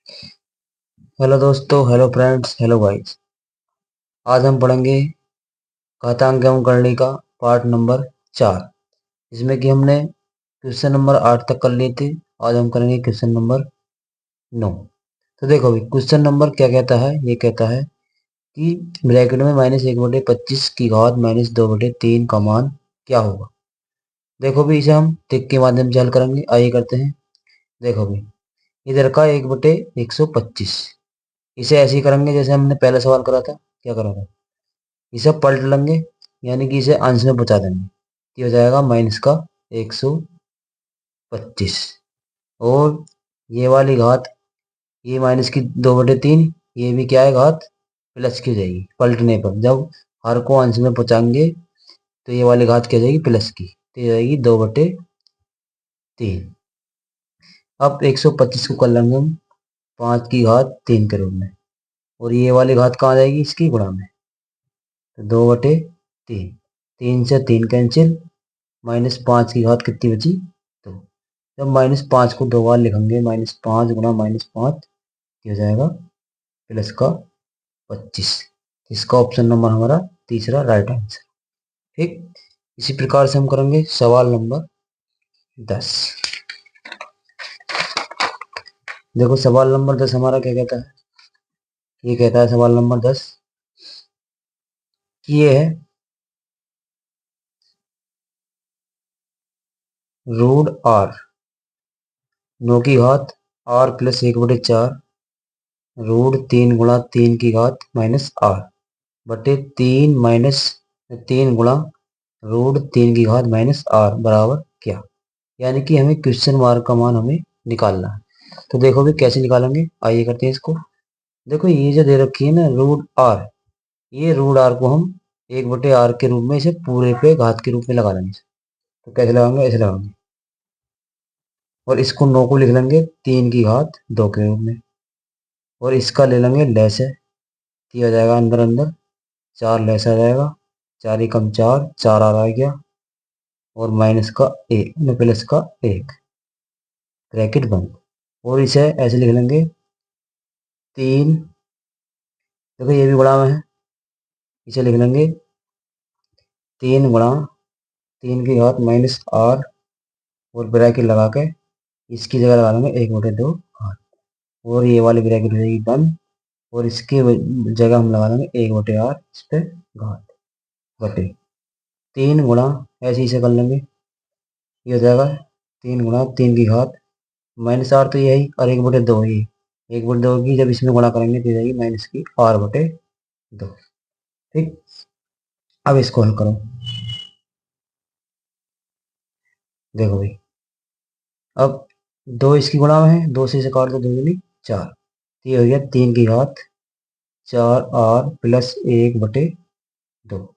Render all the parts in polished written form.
Hello दोस्तों, hello friends, hello guys. आज हम पढ़ेंगे घातांक एवं करणी का पार्ट नंबर 4, जिसमें कि हमने क्वेश्चन नंबर 8 तक कर लिए थे। आज हम करेंगे क्वेश्चन नंबर 9। तो देखो अभी क्वेश्चन नंबर क्या कहता है। ये कहता है कि ब्रैकेट में -1/25 की घात -2/3 का मान क्या होगा। देखो भी इसे हम टिक के माध्यम से हल करेंगे। आइए करते हैं। देखो भी इधर का 1/125, इसे ऐसे ही करेंगे जैसे हमने पहले सवाल करा था। क्या करा था, इसे पलट लेंगे, यानी कि इसे अंश में पहुंचा देंगे। ये हो जाएगा माइनस का 125। और ये वाली घात, ये माइनस की 2/3, ये भी क्या है, घात प्लस की हो जाएगी। पलटने पर जब हर को अंश में पहुंचाएंगे तो ये वाली घात क्या हो जाएगी, प्लस की, तो ये जाएगी 2/3। अब 125 को कर लेंगे हम 5 की घात 3 के रूप में, और ये वाली घात कहाँ जाएगी, इसकी गुणा में। तो 2/3, 3 से 3 कैंसिल, -5 की घात कितनी बची, तो जब -5 को 2 बार लिखेंगे, -5 गुणा -5, ये हो जाएगा प्लस का 25। इसका ऑप्शन नंबर हमारा तीसरा राइट आंसर। ठीक, इसी प्रकार से हम करेंगे सवाल नंबर 10। देखो सवाल नंबर 10 हमारा क्या कहता है। ये कहता है सवाल नंबर 10 कि ये है √r 9 की घात r + 1/4 √3 गुणा 3 की घात -r बटे 3 - 3 गुणा √3 की घात -r बराबर क्या। यानी कि हमें क्वेश्चन मार्क का मान हमें निकालना है। तो देखो भी कैसे निकालेंगे, आइए करते हैं इसको। देखो ये जो दे रखी है ना √r, ये √r को हम 1/r के रूप में इसे पूरे पे घात के रूप में लगा लेंगे। तो कैसे लगाएंगे, ऐसे लगाएंगे, और इसको 9 को लिख लेंगे 3 की घात 2 के रूप में, और इसका ले लेंगे लैस है, किया जाएगा अंदर अंदर 4 लैस आ जाएगा, 4 एकम 4, 4 आ गया, और माइनस का 1 प्लस का 1 ब्रैकेट बंद। और इसे ऐसे लिख लेंगे 3, देखो ये भी बड़ा में है, इसे लिख लेंगे 3 गुणा 3 की घात -r, और ब्रैकेट लगा के इसकी जगह लगा लेंगे 1/2 घात, और ये वाली ब्रैकेट हो जाएगी बंद, और इसकी जगह हम लगा लेंगे 1/r इस पे घात बटे 3 गुणा, ऐसे ही से कर लेंगे। ये हो जाएगा 3 गुणा 3 की घात -r, तो यही, और 1/2 ही, 1/2 की जब इसमें गुणा करेंगे तो जाएगी माइनस की r/2। ठीक, अब इसको हल करो। देखो भाई, अब 2 इसकी गुणा में है, 2 से इसे काट दो, 2 दूनी 4, तो ये हो गया 3 की घात 4r + 1/2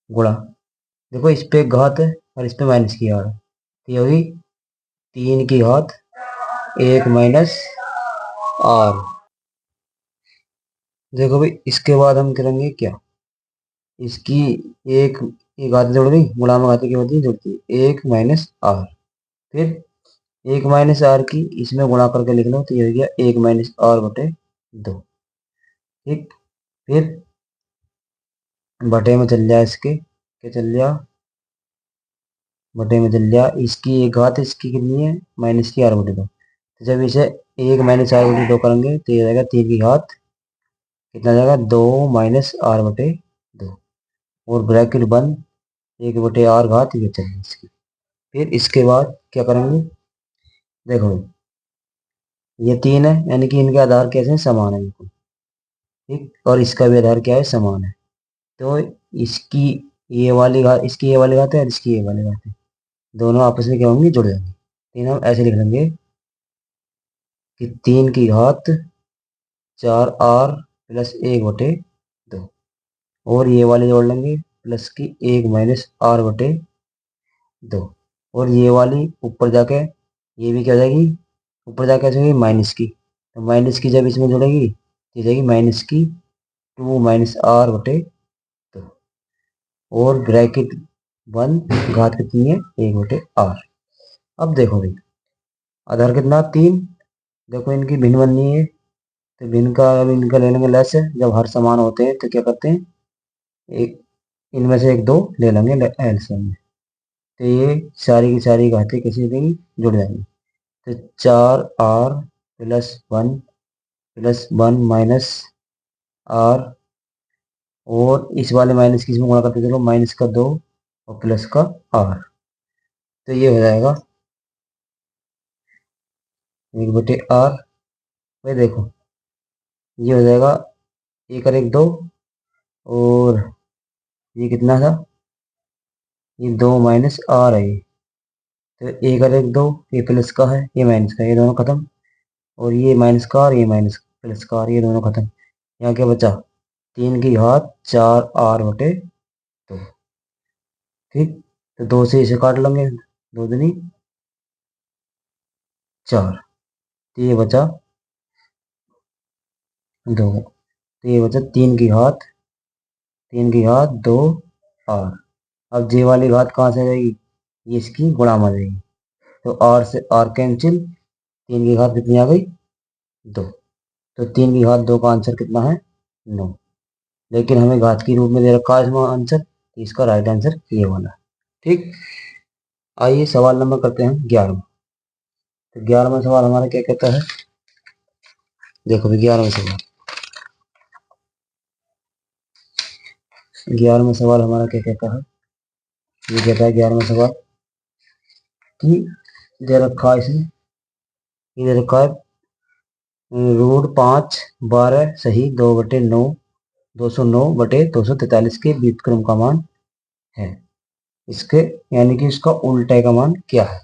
गुणा, देखो इस पे एक घात है और इस पे माइनस की r है, तो ये होगी 3 की घात 1 - r। देखो भाई इसके बाद हम करेंगे क्या, इसकी एक एक घात जुड़ गई, गुणा में घात की होती है, जुड़ती है 1 - r, फिर 1 - r की इसमें गुणा करके लिख लो, तो ये हो गया 1 - r/2। ठीक, फिर बटे में चल जाए, इसके क्या चल जाए, बटे में चल जाए, इसकी एक घात, इसकी कितनी है, माइनस की r/2। तो जब इसे 1 - r/2 करेंगे तो ये जाएगा 3 की घात, कितना जाएगा, 2 - r/2, और ब्रैकेट बंद, 1/r घात ये चलेगी इसकी। फिर इसके बाद क्या करेंगे, देखो ये 3 है, यानी कि इनके आधार कैसे हैं, समान है बिल्कुल। ठीक, और इसका भी आधार क्या है, समान है। तो इसकी ये वाली घात, इसकी ये वाली घात है, और इसकी ये वाली घात है, दोनों आपस में क्या होंगी, जुड़ जाएंगे। तीन हम ऐसे लिख लेंगे कि 3 की घात 4r + 1/2, और ये वाले जोड़ लेंगे प्लस की 1 - r/2, और ये वाली ऊपर जाके ये भी क्या हो जाएगी, ऊपर जाके ऐसे होगी माइनस की, तो माइनस की जब इसमें जुड़ेगी ये जाएगी माइनस की 2 - r/2, और ब्रैकेट बंद, घात कितनी है, 1/r। अब देखो भाई आधार कितना, 3, देखो इनकी भिन्न बननी है, तो इनका ले लेंगे लेस है। जब हर समान होते हैं तो क्या करते हैं, एक इनमें से एक दो ले लेंगे एलसीएम में। तो ये सारी की सारी घातें किसी भी जुड़ जाएंगी। तो 4r+1 माइनस आर, और इस वाले माइनस की इसमें गुणा करते चलो, माइनस का 2 और प्लस का आर। तो ये हो जाएगा 1/r। भाई देखो ये हो जाएगा 1 और 1 2, और ये कितना था, ये 2 माइनस आर है ये। तो 1 और 1 2, ये प्लस का है ये माइनस का है, ये दोनों खत्म। और ये माइनस का और ये माइनस प्लस का और ये दोनों खत्म। यहाँ क्या बचा, 3 की घात 4r/2। ठीक, तो 2 से इसे काट लेंगे, 2 दूनी 4। तो ये बचा 2। तो ये बचा 3 की घात 2r। अब जे वाली घात कहाँ से रहेगी, ये इसकी गुणा में रहेगी। तो आर से आर कैंसिल, 3 की घात कितनी आ गई, 2। तो 3 की घात 2 का आंसर कितना है, 9। लेकिन हमें घात की रूप में दे रखा है इसमें आंसर, तो इसका राइट आंसर ये वाला। ठीक, आइए सवाल नंबर करते हैं 11। तो 11वां सवाल हमारा क्या कहता है, देखो भी 11वां सवाल हमारा क्या कहता है। ये कहता है 11वां सवाल कि दे रखा है इसमें, ये दे रखा है √5 12 सही 2/9 209/243 के व्युत्क्रम का मान है। इसके यानी कि इसका उल्टे का मान क्या है।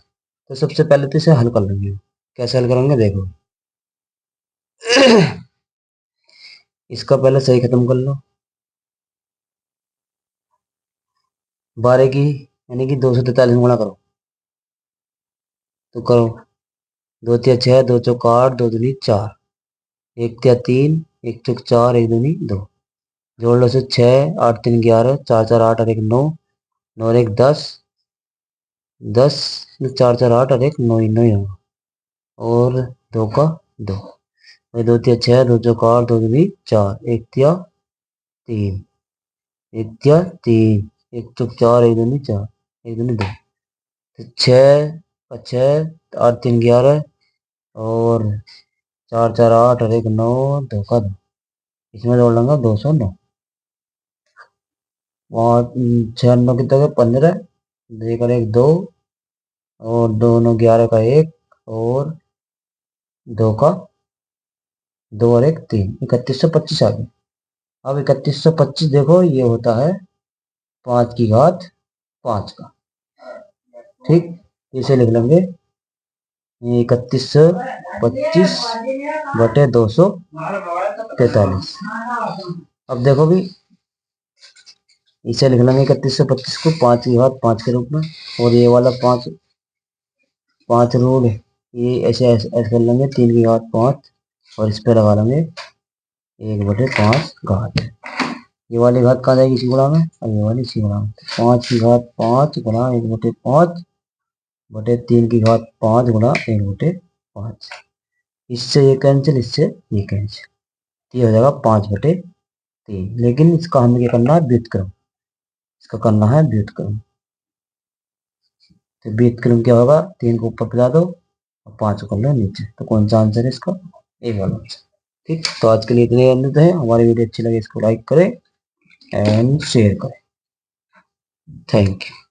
तो सबसे पहले तो इसे हल कर लेंगे। कैसे हल करेंगे देखो, इसका पहले सही खत्म कर लो, 12 की यानी कि 243 गुणा करो। तो करो, 2 तिया 6, 2 चौक 8, 2 दूनी 4, 1 तिया 3, 1 चौक 4, 1 दूनी 2। जोड़ लो से 6, 8 3 11, 4 4 8 और 1 9, 9 और 1 10, 10 4 4 8 और 1 9 9 होगा, और 2 का 2। भाई 2 तिया 6, 2 चौक 8, 2 दूनी 4, 1 तिया 3, 1 तिया 3, 1 चौक 4, 1 दूनी 4, 1 दूनी 2। तो 6 का 6, 8 3 11, और 4 4 8 और 1 9, 2 का 2। इसमें जोड़ लेंगे 209। 6 9 कितना का 15, 1 और 1 2, और 2 9 11 का 1, और 2 का 2 और 1 3, 3125 आ गया। अब 3125 देखो ये होता है 5 की घात 5 का। ठीक, इसे लिख लेंगे 3125/243। अब देखो भी इसे लिख लेंगे 3125 को 5 की घात 5 के रूप में, और ये वाला 5 5 रूट ये ऐसे कर लेंगे 3 की घात 5, और इस पे लगा लेंगे 1/5 घात। ये वाली घात कहाँ जाएगी, इसी गुणा में, और ये वाली इसी गुणा में। 5 की घात 5 गुणा 1/5/3 की घात 5 गुणा 1/5। इससे ये कैंसिल, इससे ये कैंसिल, ये हो जाएगा 5/3। लेकिन इसका हमें क्या करना है, व्युत्क्रम। इसका करना है व्युत्क्रम। तो व्युत्क्रम क्या होगा, 3 को ऊपर पिला दो और 5 को कर लो नीचे। तो कौन सा आंसर है इसका, ए वाला आंसर। ठीक, तो आज के लिए इतने अन्य है। हमारी वीडियो अच्छी लगे इसको लाइक करें एंड शेयर करें। Thank you.